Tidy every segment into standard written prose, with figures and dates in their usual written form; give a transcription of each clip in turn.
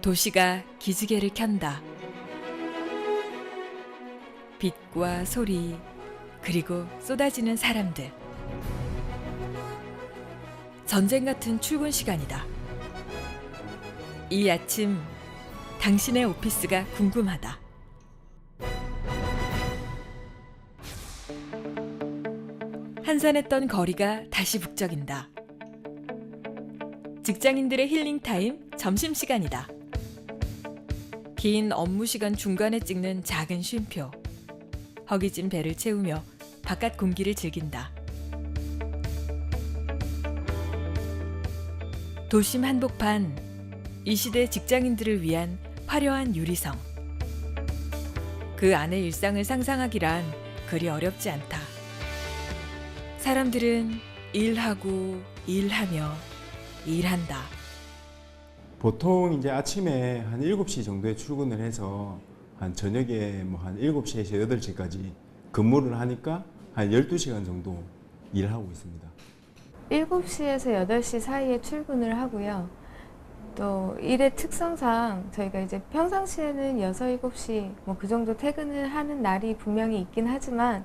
도시가 기지개를 켠다. 빛과 소리, 그리고 쏟아지는 사람들. 전쟁 같은 출근 시간이다. 이 아침, 당신의 오피스가 궁금하다. 한산했던 거리가 다시 북적인다. 직장인들의 힐링 타임, 점심시간이다. 긴 업무 시간 중간에 찍는 작은 쉼표. 허기진 배를 채우며 바깥 공기를 즐긴다. 도심 한복판, 이 시대 직장인들을 위한 화려한 유리성. 그 안의 일상을 상상하기란 그리 어렵지 않다. 사람들은 일하고 일하며 일한다. 보통 이제 아침에 한 7시 정도에 출근을 해서 한 저녁에 한 7시에서 8시까지 근무를 하니까 한 12시간 정도 일하고 있습니다. 7시에서 8시 사이에 출근을 하고요. 또 일의 특성상 저희가 이제 평상시에는 6, 7시 그 정도 퇴근을 하는 날이 분명히 있긴 하지만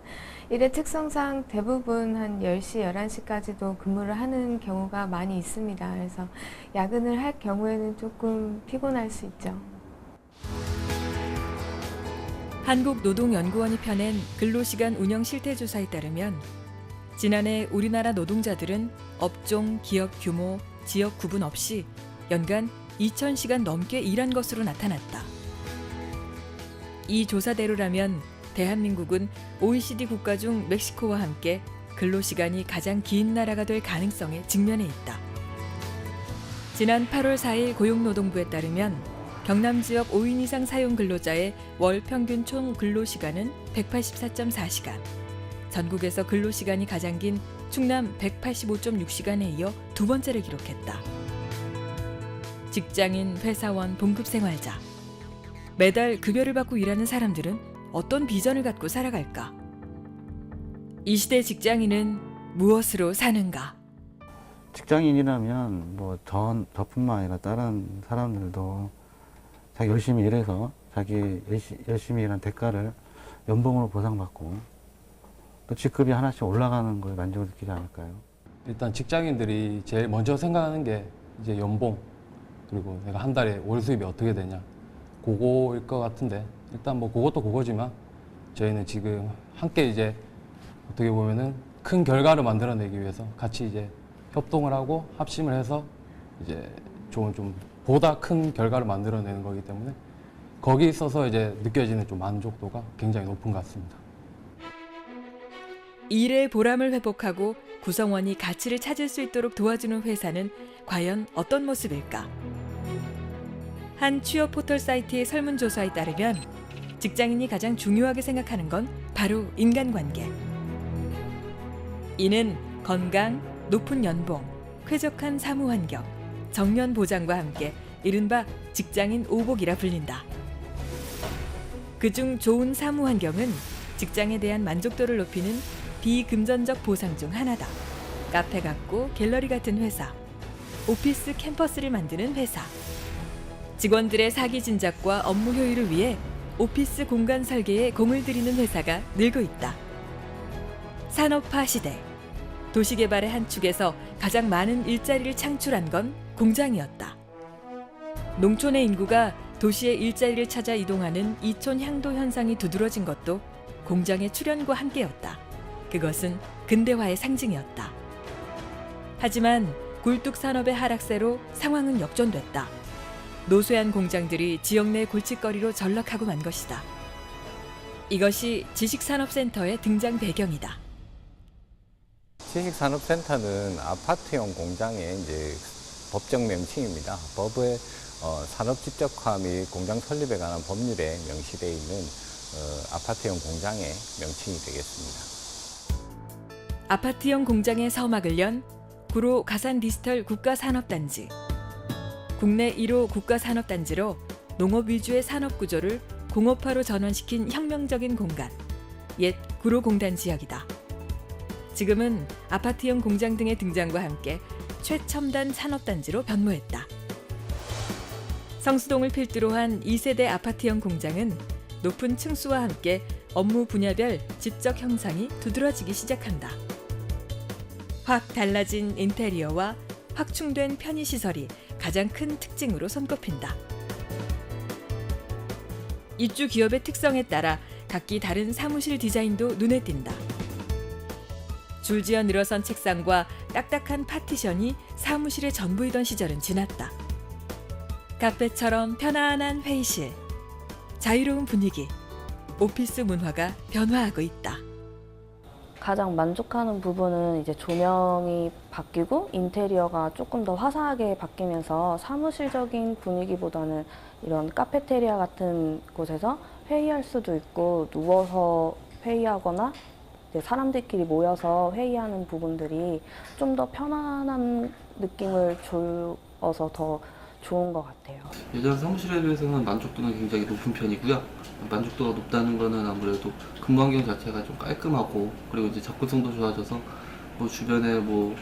일의 특성상 대부분 한 10시, 11시까지도 근무를 하는 경우가 많이 있습니다. 그래서 야근을 할 경우에는 조금 피곤할 수 있죠. 한국노동연구원이 펴낸 근로시간 운영 실태조사에 따르면 지난해 우리나라 노동자들은 업종, 기업 규모, 지역 구분 없이 연간 2,000시간 넘게 일한 것으로 나타났다. 이 조사대로라면 대한민국은 OECD 국가 중 멕시코와 함께 근로시간이 가장 긴 나라가 될 가능성에 직면해 있다. 지난 8월 4일 고용노동부에 따르면 경남 지역 5인 이상 사용 근로자의 월 평균 총 근로시간은 184.4시간, 전국에서 근로시간이 가장 긴 충남 185.6시간에 이어 두 번째를 기록했다. 직장인, 회사원, 봉급생활자. 매달 급여를 받고 일하는 사람들은 어떤 비전을 갖고 살아갈까? 이 시대 직장인은 무엇으로 사는가? 직장인이라면 저뿐만 아니라 다른 사람들도 자기 열심히 일해서 자기 열심히 일한 대가를 연봉으로 보상받고 또 직급이 하나씩 올라가는 거에 만족을 느끼지 않을까요? 일단 직장인들이 제일 먼저 생각하는 게 이제 연봉, 그리고 내가 한 달에 월 수입이 어떻게 되냐, 그거일 것 같은데, 일단 그것도 그거지만 저희는 지금 함께 이제 어떻게 보면은 큰 결과를 만들어내기 위해서 같이 이제 협동을 하고 합심을 해서 이제 좋은 좀 보다 큰 결과를 만들어내는 거기 때문에 거기에 있어서 이제 느껴지는 좀 만족도가 굉장히 높은 것 같습니다. 일의 보람을 회복하고 구성원이 가치를 찾을 수 있도록 도와주는 회사는 과연 어떤 모습일까? 한 취업 포털 사이트의 설문조사에 따르면 직장인이 가장 중요하게 생각하는 건 바로 인간관계. 이는 건강, 높은 연봉, 쾌적한 사무환경, 정년 보장과 함께 이른바 직장인 오복이라 불린다. 그중 좋은 사무환경은 직장에 대한 만족도를 높이는 비금전적 보상 중 하나다. 카페 같고 갤러리 같은 회사, 오피스 캠퍼스를 만드는 회사. 직원들의 사기 진작과 업무 효율을 위해 오피스 공간 설계에 공을 들이는 회사가 늘고 있다. 산업화 시대, 도시개발의 한 축에서 가장 많은 일자리를 창출한 건 공장이었다. 농촌의 인구가 도시의 일자리를 찾아 이동하는 이촌 향도 현상이 두드러진 것도 공장의 출현과 함께였다. 그것은 근대화의 상징이었다. 하지만 굴뚝 산업의 하락세로 상황은 역전됐다. 노쇠한 공장들이 지역 내 골칫거리로 전락하고 만 것이다. 이것이 지식산업센터의 등장 배경이다. 지식산업센터는 아파트형 공장의 이제 법적 명칭입니다. 법의 산업 집적화 및 공장 설립에 관한 법률에 명시되어 있는 아파트형 공장의 명칭이 되겠습니다. 아파트형 공장의 서막을 연 구로 가산 디지털 국가산업단지. 국내 1호 국가산업단지로 농업 위주의 산업 구조를 공업화로 전환시킨 혁명적인 공간, 옛 구로공단 지역이다. 지금은 아파트형 공장 등의 등장과 함께 최첨단 산업단지로 변모했다. 성수동을 필두로 한 2세대 아파트형 공장은 높은 층수와 함께 업무 분야별 지적 형상이 두드러지기 시작한다. 확 달라진 인테리어와 확충된 편의시설이 가장 큰 특징으로 손꼽힌다. 입주 기업의 특성에 따라 각기 다른 사무실 디자인도 눈에 띈다. 줄지어 늘어선 책상과 딱딱한 파티션이 사무실의 전부이던 시절은 지났다. 카페처럼 편안한 회의실, 자유로운 분위기, 오피스 문화가 변화하고 있다. 가장 만족하는 부분은 이제 조명이 바뀌고 인테리어가 조금 더 화사하게 바뀌면서 사무실적인 분위기보다는 이런 카페테리아 같은 곳에서 회의할 수도 있고 누워서 회의하거나 이제 사람들끼리 모여서 회의하는 부분들이 좀 더 편안한 느낌을 줘서 더 좋은 것 같아요. 예전 사무실에 비해서는 만족도는 굉장히 높은 편이고요. 만족도가 높다는 거는 아무래도 근무 환경 자체가 좀 깔끔하고 그리고 이제 접근성도 좋아져서 뭐 주변에 뭐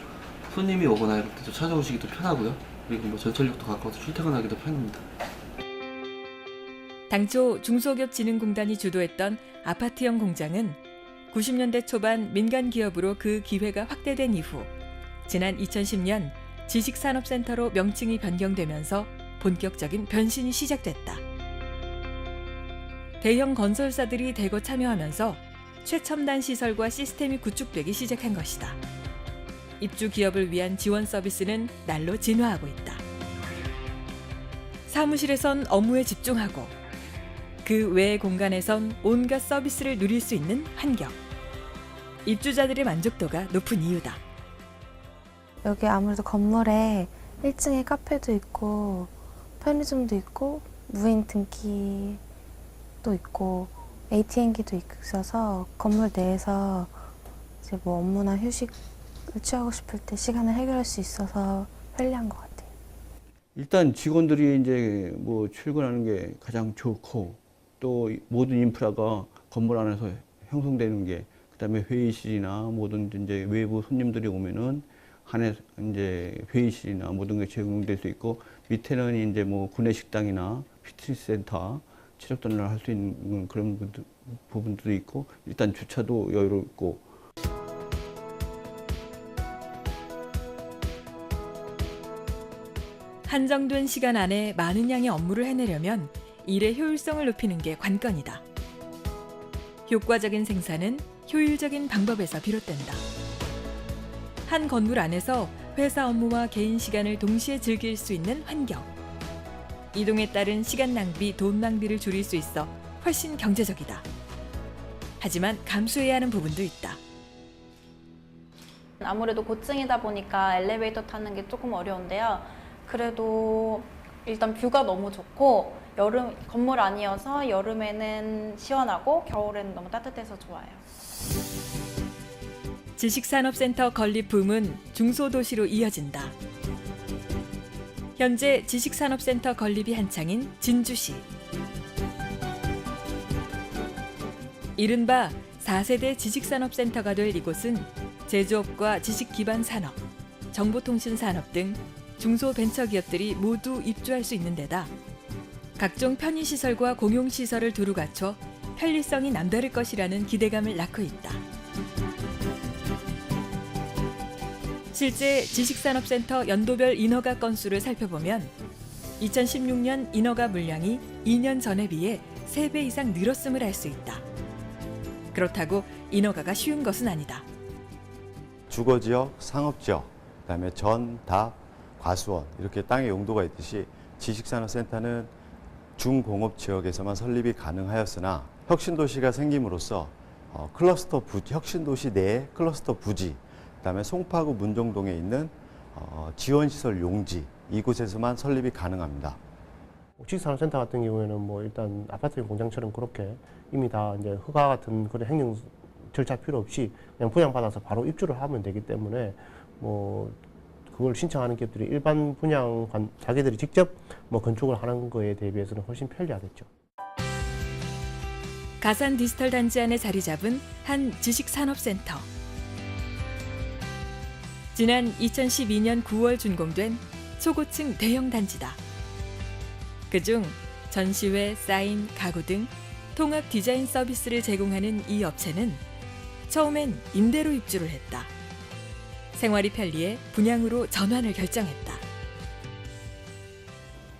손님이 오거나 이럴 때도 찾아오시기도 편하고요. 그리고 뭐 전철역도 가까워서 출퇴근하기도 편합니다. 당초 중소기업진흥공단이 주도했던 아파트형 공장은 90년대 초반 민간 기업으로 그 기회가 확대된 이후 지난 2010년 지식산업센터로 명칭이 변경되면서 본격적인 변신이 시작됐다. 대형 건설사들이 대거 참여하면서 최첨단 시설과 시스템이 구축되기 시작한 것이다. 입주 기업을 위한 지원 서비스는 날로 진화하고 있다. 사무실에선 업무에 집중하고 그 외의 공간에선 온갖 서비스를 누릴 수 있는 환경. 입주자들의 만족도가 높은 이유다. 여기 아무래도 건물에 1층에 카페도 있고 편의점도 있고 무인 등기도 있고 ATM기도 있어서 건물 내에서 이제 뭐 업무나 휴식을 취하고 싶을 때 시간을 해결할 수 있어서 편리한 것 같아요. 일단 직원들이 이제 뭐 출근하는 게 가장 좋고 또 모든 인프라가 건물 안에서 형성되는 게 그다음에 회의실이나 모든 이제 외부 손님들이 오면은 안에 이제 회의실이나 모든 게 제공될 수 있고 밑에는 이제 뭐 구내식당이나 피트니스 센터, 체력 단련을 할 수 있는 그런 부분들도 있고 일단 주차도 여유롭고. 한정된 시간 안에 많은 양의 업무를 해내려면 일의 효율성을 높이는 게 관건이다. 효과적인 생산은 효율적인 방법에서 비롯된다. 한 건물 안에서 회사 업무와 개인 시간을 동시에 즐길 수 있는 환경. 이동에 따른 시간 낭비, 돈 낭비를 줄일 수 있어 훨씬 경제적이다. 하지만 감수해야 하는 부분도 있다. 아무래도 고층이다 보니까 엘리베이터 타는 게 조금 어려운데요. 그래도 일단 뷰가 너무 좋고 여름 건물 아니어서 여름에는 시원하고 겨울에는 너무 따뜻해서 좋아요. 지식산업센터 건립 붐은 중소도시로 이어진다. 현재 지식산업센터 건립이 한창인 진주시. 이른바 4세대 지식산업센터가 될 이곳은 제조업과 지식기반 산업, 정보통신산업 등 중소벤처기업들이 모두 입주할 수 있는 데다 각종 편의시설과 공용시설을 두루 갖춰 편리성이 남다를 것이라는 기대감을 낳고 있다. 실제 지식산업센터 연도별 인허가 건수를 살펴보면 2016년 인허가 물량이 2년 전에 비해 3배 이상 늘었음을 알 수 있다. 그렇다고 인허가가 쉬운 것은 아니다. 주거지역, 상업지역, 그다음에 전, 답, 과수원 이렇게 땅의 용도가 있듯이 지식산업센터는 중공업지역에서만 설립이 가능하였으나 혁신도시가 생김으로써 혁신도시 내에 클러스터 부지, 그다음에 송파구 문정동에 있는 지원시설 용지 이곳에서만 설립이 가능합니다. 지식산업센터 같은 경우에는 뭐 일단 아파트 공장처럼 그렇게 이미 다 이제 허가 같은 그런 행정 절차 필요 없이 그냥 분양받아서 바로 입주를 하면 되기 때문에 뭐 그걸 신청하는 기업들이 일반 분양관 자기들이 직접 뭐 건축을 하는 거에 대비해서는 훨씬 편리하겠죠. 가산 디지털 단지 안에 자리 잡은 한 지식산업센터. 지난 2012년 9월 준공된 초고층 대형 단지다. 그중 전시회, 사인, 가구 등 통합 디자인 서비스를 제공하는 이 업체는 처음엔 임대로 입주를 했다. 생활이 편리해 분양으로 전환을 결정했다.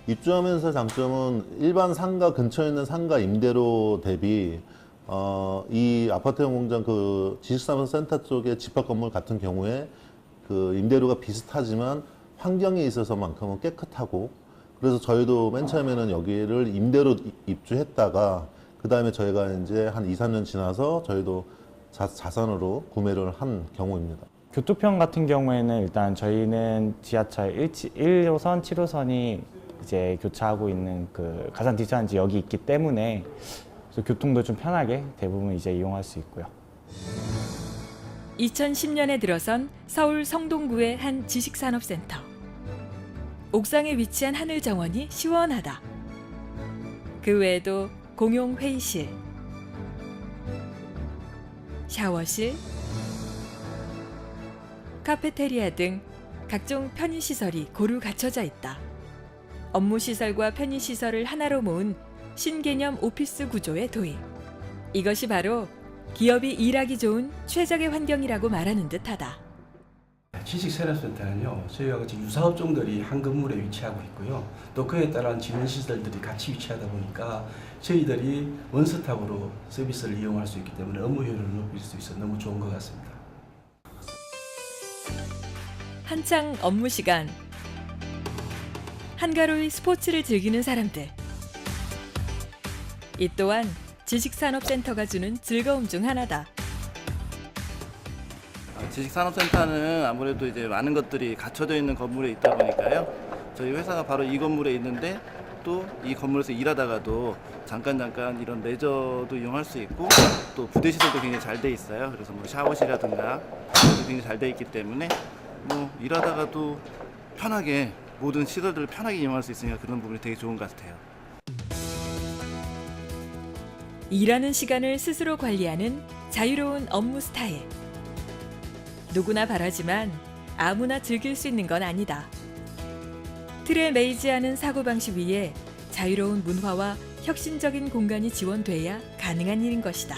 입주하면서 장점은 일반 상가 근처에 있는 상가 임대료 대비 이 아파트형 공장 그 지식산업센터 쪽의 집합 건물 같은 경우에 그 임대료가 비슷하지만 환경에 있어서만큼은 깨끗하고, 그래서 저희도 맨 처음에는 여기를 임대로 입주했다가 그 다음에 저희가 이제 한 2, 3년 지나서 저희도 자산으로 구매를 한 경우입니다. 교통편 같은 경우에는 일단 저희는 지하철 1호선, 7호선이 이제 교차하고 있는 그 가장 디지털한 지역이 있기 때문에 교통도 좀 편하게 대부분 이제 이용할 수 있고요. 2010년에 들어선 서울 성동구의 한 지식산업센터. 옥상에 위치한 하늘정원이 시원하다. 그 외에도 공용 회의실, 샤워실, 카페테리아 등 각종 편의시설이 고루 갖춰져 있다. 업무시설과 편의시설을 하나로 모은 신개념 오피스 구조의 도입. 이것이 바로 기업이 일하기 좋은 최적의 환경이라고 말하는 듯하다. 지식산업센터는요, 저희와 같이 유사업종들이 한 건물에 위치하고 있고요. 또 그에 따른 지원시설들이 같이 위치하다 보니까 저희들이 원스톱으로 서비스를 이용할 수 있기 때문에 업무 효율을 높일 수 있어 너무 좋은 것 같습니다. 한창 업무 시간. 한가로이 스포츠를 즐기는 사람들. 이 또한 지식산업센터가 주는 즐거움 중 하나다. 지식산업센터는 아무래도 이제 많은 것들이 갖춰져 있는 건물에 있다 보니까요. 저희 회사가 바로 이 건물에 있는데 또 이 건물에서 일하다가도 잠깐 이런 레저도 이용할 수 있고 또 부대 시설도 굉장히 잘 돼 있어요. 그래서 뭐 샤워실이라든가 굉장히 잘 돼 있기 때문에 뭐 일하다가도 편하게 모든 시설들을 편하게 이용할 수 있으니까 그런 부분이 되게 좋은 것 같아요. 일하는 시간을 스스로 관리하는 자유로운 업무 스타일. 누구나 바라지만 아무나 즐길 수 있는 건 아니다. 틀에 매이지 않은 사고방식 위에 자유로운 문화와 혁신적인 공간이 지원돼야 가능한 일인 것이다.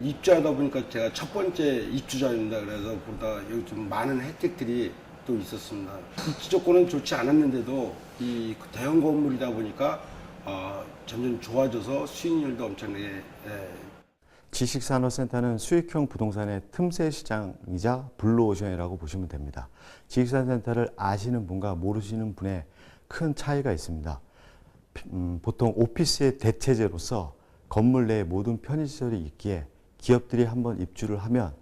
입주하다 보니까 제가 첫 번째 입주자입니다. 그래서 보다 여기 좀 많은 혜택들이 또 있었습니다. 입지 조건은 좋지 않았는데도 이 대형 건물이다 보니까 점점 좋아져서 수익률도 엄청나게. 지식산업센터는 수익형 부동산의 틈새 시장이자 블루오션이라고 보시면 됩니다. 지식산업센터를 아시는 분과 모르시는 분의 큰 차이가 있습니다. 보통 오피스의 대체제로서 건물 내에 모든 편의시설이 있기에 기업들이 한번 입주를 하면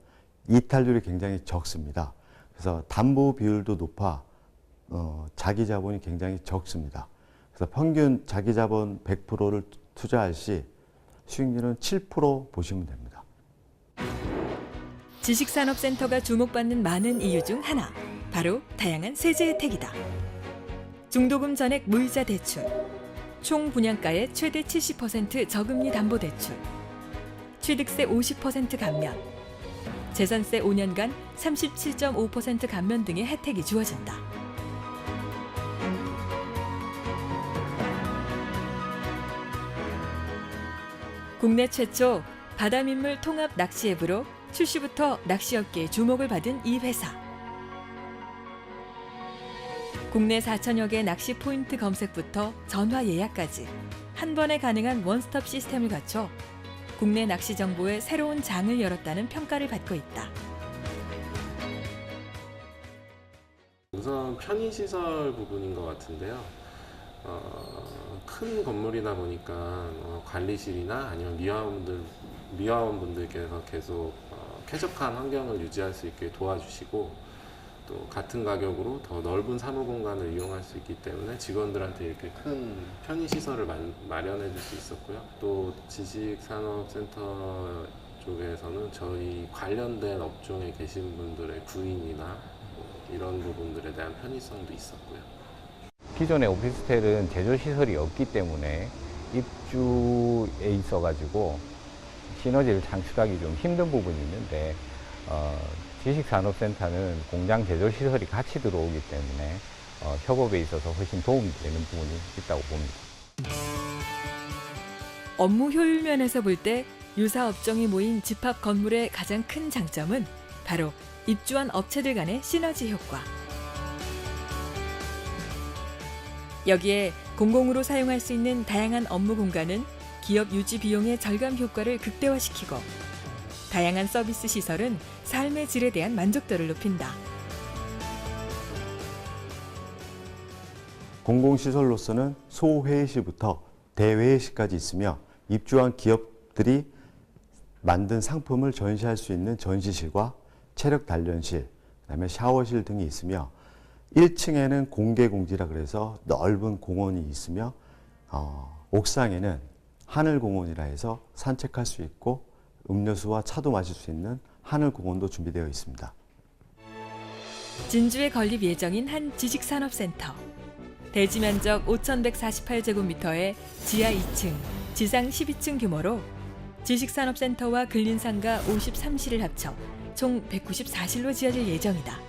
이탈률이 굉장히 적습니다. 그래서 담보 비율도 높아 자기 자본이 굉장히 적습니다. 그래서 평균 자기 자본 100%를 투자할 시 수익률은 7% 보시면 됩니다. 지식산업센터가 주목받는 많은 이유 중 하나, 바로 다양한 세제 혜택이다. 중도금 전액 무이자 대출, 총 분양가의 최대 70% 저금리 담보 대출, 취득세 50% 감면, 재산세 5년간 37.5% 감면 등의 혜택이 주어진다. 국내 최초 바다민물 통합 낚시 앱으로 출시부터 낚시업계의 주목을 받은 이 회사. 국내 4천여 개 낚시 포인트 검색부터 전화 예약까지 한 번에 가능한 원스톱 시스템을 갖춰 국내 낚시 정보의 새로운 장을 열었다는 평가를 받고 있다. 우선 편의시설 부분인 것 같은데요. 큰 건물이다 보니까 관리실이나 아니면 미화원분들께서 계속 쾌적한 환경을 유지할 수 있게 도와주시고, 또 같은 가격으로 더 넓은 사무 공간을 이용할 수 있기 때문에 직원들한테 이렇게 큰 편의시설을 마련해 줄 수 있었고요. 또 지식산업센터 쪽에서는 저희 관련된 업종에 계신 분들의 구인이나 이런 부분들에 대한 편의성도 있었고요. 기존의 오피스텔은 제조시설이 없기 때문에 입주에 있어가지고 시너지를 창출하기 좀 힘든 부분이 있는데, 지식산업센터는 공장 제조시설이 같이 들어오기 때문에 협업에 있어서 훨씬 도움이 되는 부분이 있다고 봅니다. 업무 효율 면에서 볼 때 유사 업종이 모인 집합 건물의 가장 큰 장점은 바로 입주한 업체들 간의 시너지 효과. 여기에 공공으로 사용할 수 있는 다양한 업무 공간은 기업 유지 비용의 절감 효과를 극대화시키고 다양한 서비스 시설은 삶의 질에 대한 만족도를 높인다. 공공시설로서는 소회의실부터 대회의실까지 있으며 입주한 기업들이 만든 상품을 전시할 수 있는 전시실과 체력 단련실, 그다음에 샤워실 등이 있으며 1층에는 공개공지라 그래서 넓은 공원이 있으며 옥상에는 하늘공원이라 해서 산책할 수 있고 음료수와 차도 마실 수 있는 하늘공원도 준비되어 있습니다. 진주에 건립 예정인 한 지식산업센터. 대지 면적 5,148제곱미터의 지하 2층, 지상 12층 규모로 지식산업센터와 근린상가 53실을 합쳐 총 194실로 지어질 예정이다.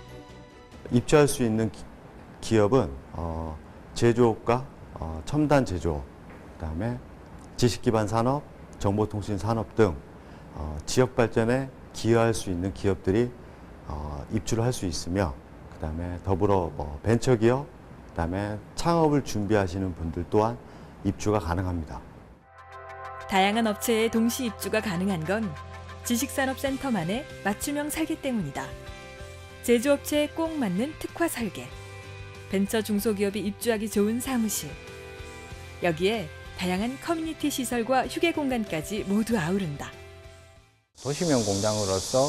입주할 수 있는 기업은 제조업과 첨단 제조업, 그다음에 지식기반 산업, 정보통신 산업 등 지역 발전에 기여할 수 있는 기업들이 입주를 할 수 있으며, 그다음에 더불어 벤처기업, 그다음에 창업을 준비하시는 분들 또한 입주가 가능합니다. 다양한 업체의 동시 입주가 가능한 건 지식산업센터만의 맞춤형 설계 때문이다. 제조업체에 꼭 맞는 특화 설계, 벤처 중소기업이 입주하기 좋은 사무실, 여기에 다양한 커뮤니티 시설과 휴게 공간까지 모두 아우른다. 도시명 공장으로서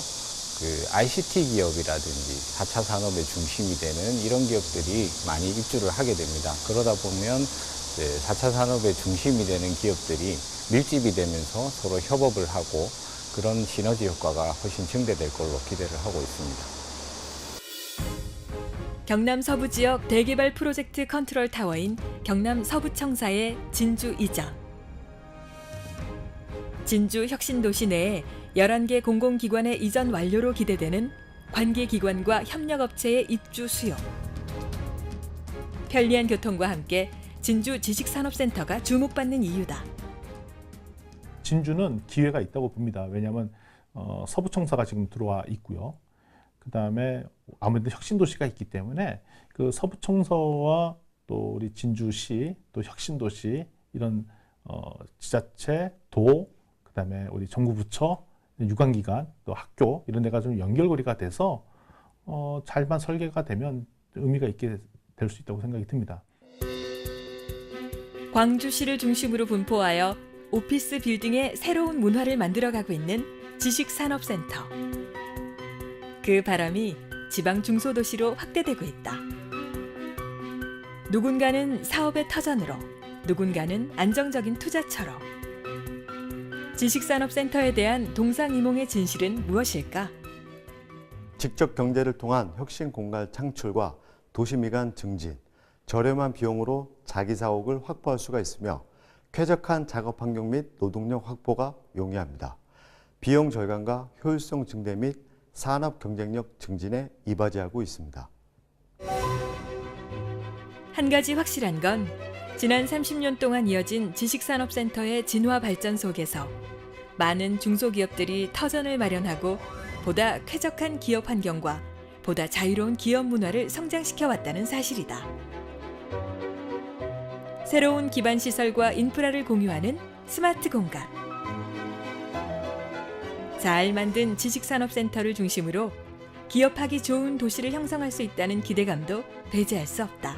ICT 기업이라든지 4차 산업의 중심이 되는 이런 기업들이 많이 입주를 하게 됩니다. 그러다 보면 4차 산업의 중심이 되는 기업들이 밀집이 되면서 서로 협업을 하고 그런 시너지 효과가 훨씬 증대될 걸로 기대를 하고 있습니다. 경남 서부 지역 대개발 프로젝트 컨트롤 타워인 경남 서부청사의 진주 이전. 진주 혁신도시 내에 11개 공공기관의 이전 완료로 기대되는 관계기관과 협력업체의 입주 수요. 편리한 교통과 함께 진주 지식산업센터가 주목받는 이유다. 진주는 기회가 있다고 봅니다. 왜냐하면 서부청사가 지금 들어와 있고요. 그 다음에 아무래도 혁신도시가 있기 때문에 그 서부청사와 또 우리 진주시, 또 혁신도시 이런 지자체, 도, 그 다음에 우리 정부 부처, 유관기관, 또 학교 이런 데가 좀 연결고리가 돼서 잘만 설계가 되면 의미가 있게 될 수 있다고 생각이 듭니다. 광주시를 중심으로 분포하여 오피스 빌딩의 새로운 문화를 만들어가고 있는 지식산업센터. 그 바람이 지방 중소도시로 확대되고 있다. 누군가는 사업의 터전으로, 누군가는 안정적인 투자처로. 지식산업센터에 대한 동상이몽의 진실은 무엇일까? 직접 경제를 통한 혁신 공간 창출과 도시 미관 증진, 저렴한 비용으로 자기 사옥을 확보할 수가 있으며 쾌적한 작업 환경 및 노동력 확보가 용이합니다. 비용 절감과 효율성 증대 및 산업 경쟁력 증진에 이바지하고 있습니다. 한 가지 확실한 건 지난 30년 동안 이어진 지식산업센터의 진화 발전 속에서 많은 중소기업들이 터전을 마련하고 보다 쾌적한 기업 환경과 보다 자유로운 기업 문화를 성장시켜 왔다는 사실이다. 새로운 기반 시설과 인프라를 공유하는 스마트 공간. 잘 만든 지식산업센터를 중심으로 기업하기 좋은 도시를 형성할 수 있다는 기대감도 배제할 수 없다.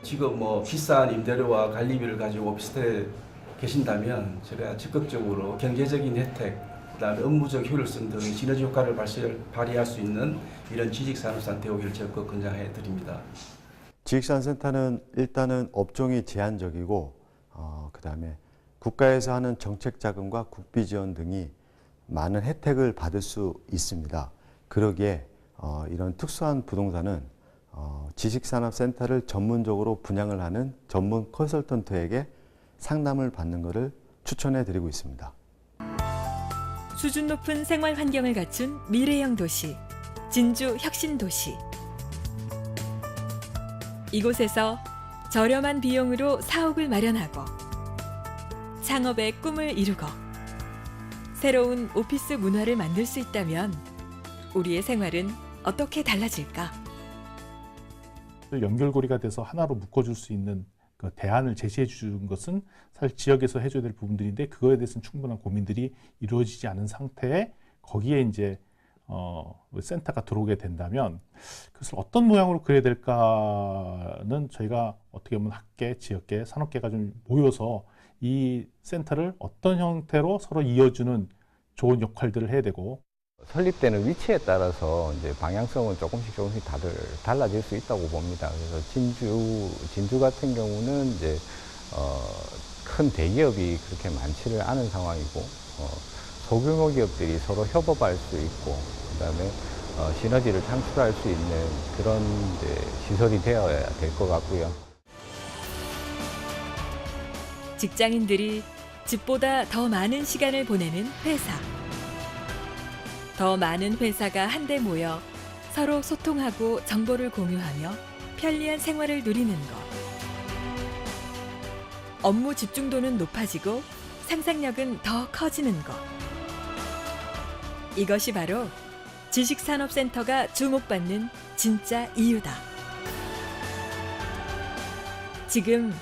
지금 비싼 임대료와 관리비를 가지고 오피스텔에 계신다면 제가 적극적으로 경제적인 혜택, 그다음에 업무적 효율성 등의 시너지 효과를 발휘할 수 있는 이런 지식산업센터 오기를 적극 권장해 드립니다. 지식산업센터는 일단은 업종이 제한적이고 그다음에 국가에서 하는 정책 자금과 국비 지원 등이 많은 혜택을 받을 수 있습니다. 그러기에 이런 특수한 부동산은 지식산업센터를 전문적으로 분양을 하는 전문 컨설턴트에게 상담을 받는 것을 추천해 드리고 있습니다. 수준 높은 생활 환경을 갖춘 미래형 도시, 진주 혁신도시. 이곳에서 저렴한 비용으로 사옥을 마련하고 창업의 꿈을 이루고 새로운 오피스 문화를 만들 수 있다면 우리의 생활은 어떻게 달라질까? 연결고리가 돼서 하나로 묶어줄 수 있는 그 대안을 제시해 주는 것은 사실 지역에서 해줘야 될 부분들인데 그거에 대해서는 충분한 고민들이 이루어지지 않은 상태에 거기에 이제 센터가 들어오게 된다면 그것을 어떤 모양으로 그려야 될까는 저희가 어떻게 보면 학계, 지역계, 산업계가 좀 모여서 이 센터를 어떤 형태로 서로 이어주는 좋은 역할들을 해야 되고 설립되는 위치에 따라서 이제 방향성은 조금씩 다들 달라질 수 있다고 봅니다. 그래서 진주 같은 경우는 이제 큰 대기업이 그렇게 많지를 않은 상황이고 소규모 기업들이 서로 협업할 수 있고 그다음에 시너지를 창출할 수 있는 그런 이제 시설이 되어야 될 것 같고요. 직장인들이 집보다 더 많은 시간을 보내는 회사. 더 많은 회사가 한데 모여 서로 소통하고 정보를 공유하며 편리한 생활을 누리는 것. 업무 집중도는 높아지고 상상력은 더 커지는 것. 이것이 바로 지식산업센터가 주목받는 진짜 이유다. 지금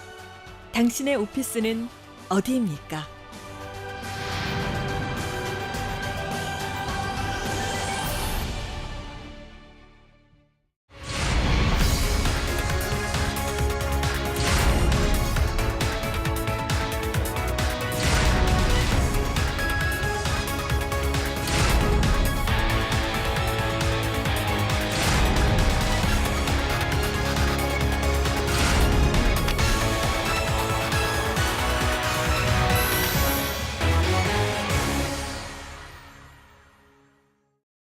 당신의 오피스는 어디입니까?